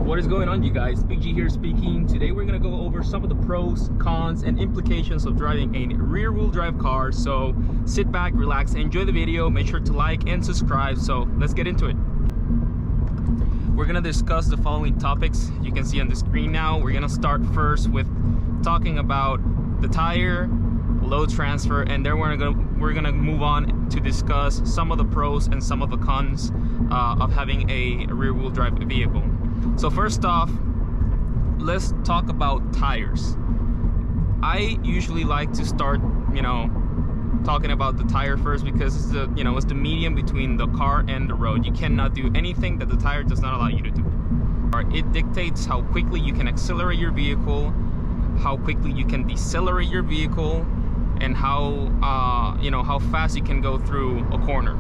What is going on, you guys? Big G here speaking. Today we're going to go over some of the pros, cons, and implications of driving a rear-wheel drive car. So sit back, relax, enjoy the video. Make sure to like and subscribe. So let's get into it. We're going to discuss the following topics you can see on the screen now. We're going to start first with talking about the tire, load transfer, and then we're gonna move on to discuss some of the pros and some of the cons of having a rear-wheel drive vehicle. So first off, let's talk about tires. I usually like to start, talking about the tire first because it's the, it's the medium between the car and the road. You cannot do anything that the tire does not allow you to do. It dictates how quickly you can accelerate your vehicle, how quickly you can decelerate your vehicle, and how fast you can go through a corner.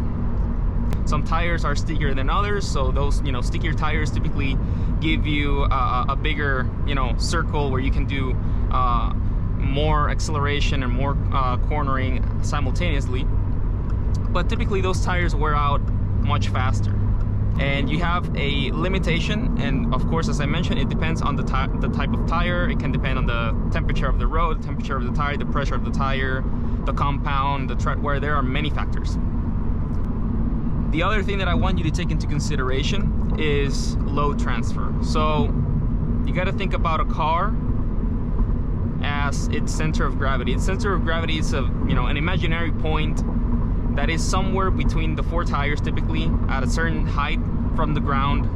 Some tires are stickier than others, so those stickier tires typically give you a bigger circle where you can do more acceleration and more cornering simultaneously. But typically those tires wear out much faster, and you have a limitation. And of course, as I mentioned, it depends on the type of tire. It can depend on the temperature of the road, the temperature of the tire, the pressure of the tire, the compound, the tread wear. There are many factors. The other thing that I want you to take into consideration is load transfer. So you got to think about a car as its center of gravity. Its center of gravity is an imaginary point that is somewhere between the four tires, typically at a certain height from the ground.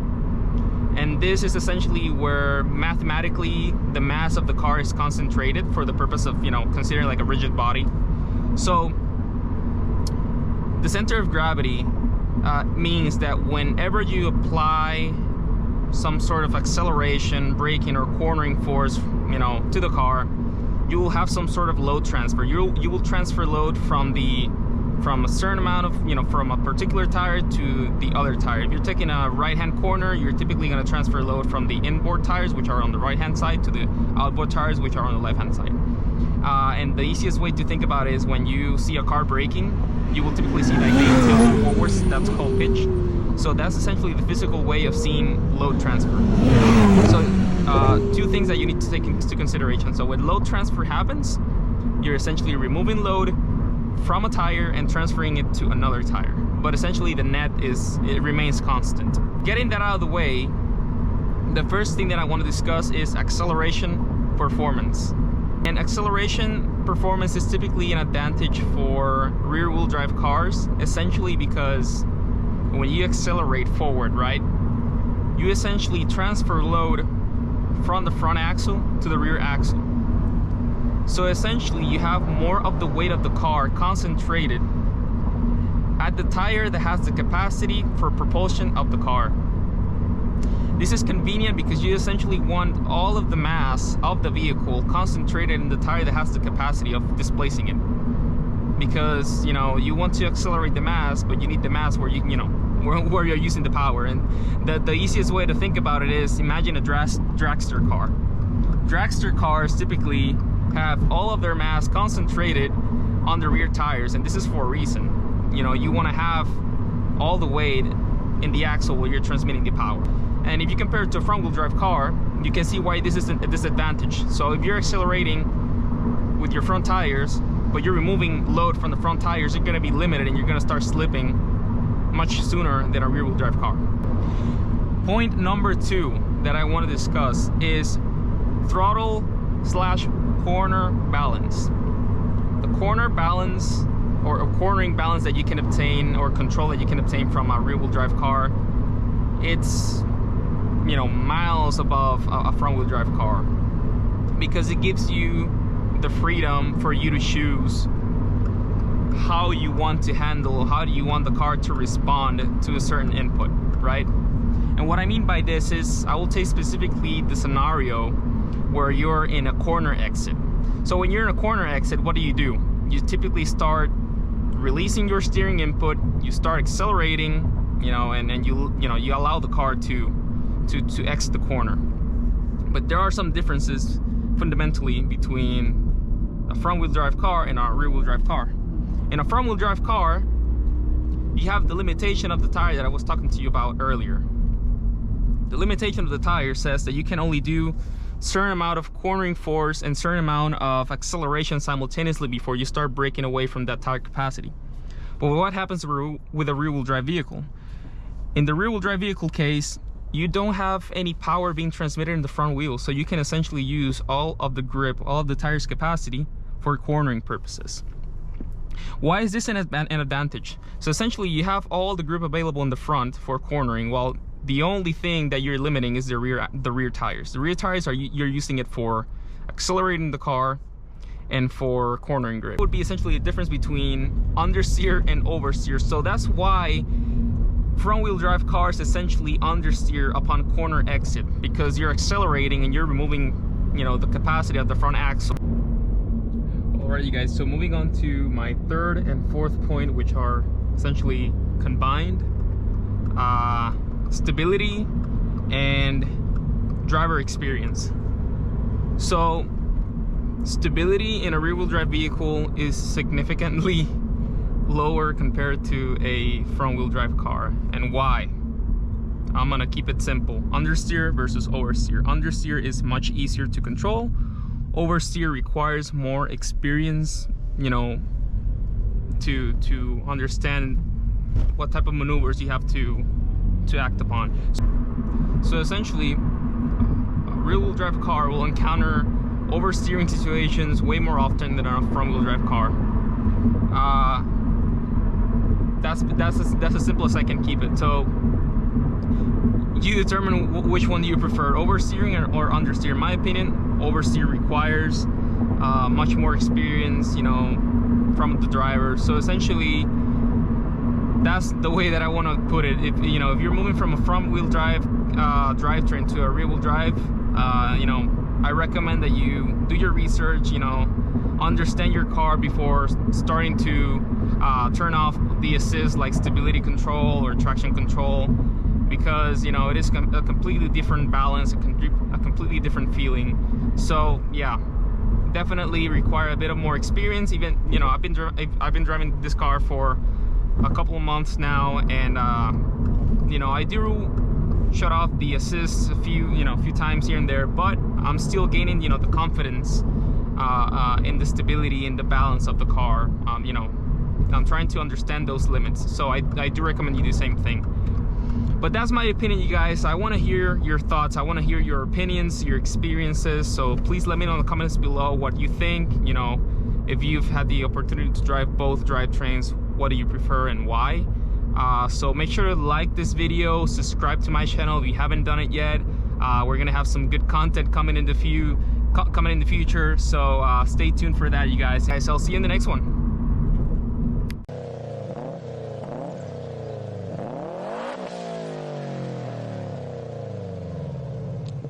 And this is essentially where mathematically the mass of the car is concentrated for the purpose of considering like a rigid body. So the center of gravity means that whenever you apply some sort of acceleration, braking, or cornering force to the car, you will have some sort of load transfer. You will transfer load from a certain amount of from a particular tire to the other tire. If you're taking a right-hand corner, you're typically going to transfer load from the inboard tires, which are on the right-hand side, to the outboard tires, which are on the left-hand side. And the easiest way to think about it is when you see a car braking, you will typically see that they tilt forwards. That's called pitch. So that's essentially the physical way of seeing load transfer. So two things that you need to take into consideration. So when load transfer happens, you're essentially removing load from a tire and transferring it to another tire. But essentially the net remains constant. Getting that out of the way, the first thing that I want to discuss is acceleration performance. And acceleration performance is typically an advantage for rear-wheel drive cars, essentially because when you accelerate forward, right, you essentially transfer load from the front axle to the rear axle. So essentially you have more of the weight of the car concentrated at the tire that has the capacity for propulsion of the car. This is convenient because you essentially want all of the mass of the vehicle concentrated in the tire that has the capacity of displacing it. Because you want to accelerate the mass, but you need the mass where where you're using the power. And the easiest way to think about it is imagine a dragster car. Dragster cars typically have all of their mass concentrated on the rear tires, and this is for a reason. You want to have all the weight in the axle where you're transmitting the power. And if you compare it to a front-wheel drive car, you can see why this is a disadvantage. So if you're accelerating with your front tires, but you're removing load from the front tires, you're going to be limited and you're going to start slipping much sooner than a rear-wheel drive car. Point number 2 that I want to discuss is throttle/corner balance. The corner balance, or a cornering balance that you can obtain, or control that you can obtain from a rear-wheel drive car, it's miles above a front-wheel drive car, because it gives you the freedom for you to choose how you want to handle, how do you want the car to respond to a certain input, right? And what I mean by this is, I will take specifically the scenario where you're in a corner exit. So when you're in a corner exit, what do? You typically start releasing your steering input, you start accelerating, and you allow the car to exit the corner. But there are some differences fundamentally between a front-wheel drive car and a rear-wheel drive car. In a front-wheel drive car, you have the limitation of the tire that I was talking to you about earlier. The limitation of the tire says that you can only do certain amount of cornering force and certain amount of acceleration simultaneously before you start breaking away from that tire capacity. But what happens with a rear-wheel drive vehicle? In the rear-wheel drive vehicle case, you don't have any power being transmitted in the front wheel, so you can essentially use all of the grip, all of the tire's capacity for cornering purposes. Why is this an advantage? So essentially you have all the grip available in the front for cornering, while the only thing that you're limiting is the rear tires. The rear tires you're using it for accelerating the car and for cornering grip. It would be essentially the difference between understeer and oversteer. So that's why front-wheel drive cars essentially understeer upon corner exit, because you're accelerating and you're removing, you know, the capacity of the front axle. Alright, you guys, so moving on to my third and fourth point, which are essentially combined: stability and driver experience. So stability in a rear-wheel drive vehicle is significantly lower compared to a front-wheel drive car. And why? I'm gonna keep it simple. Understeer versus oversteer. Understeer is much easier to control. Oversteer requires more experience, you know, to understand what type of maneuvers you have to act upon. So essentially, a rear-wheel drive car will encounter oversteering situations way more often than a front-wheel drive car. That's as simple as I can keep it. So you determine which one do you prefer, oversteering or understeer. In my opinion, oversteer requires much more experience, you know, from the driver. So essentially, that's the way that I want to put it. If you know, if you're moving from a front-wheel drive drivetrain to a rear-wheel drive, you know, I recommend that you do your research, you know, understand your car before starting to turn off the assist like stability control or traction control, because, you know, it is a completely different balance, a completely different feeling. So yeah, definitely require a bit of more experience. Even, you know, I've been driving this car for a couple of months now, and you know, I do shut off the assists a few times here and there, but I'm still gaining, you know, the confidence in the stability and the balance of the car. You know, I'm trying to understand those limits, so I do recommend you do the same thing. But that's my opinion, you guys. I want to hear your thoughts. I want to hear your opinions, your experiences. So please let me know in the comments below what you think. You know, if you've had the opportunity to drive both drivetrains, what do you prefer and why? So make sure to like this video, subscribe to my channel if you haven't done it yet. We're gonna have some good content coming in the future, so stay tuned for that, you guys. I'll see you in the next one.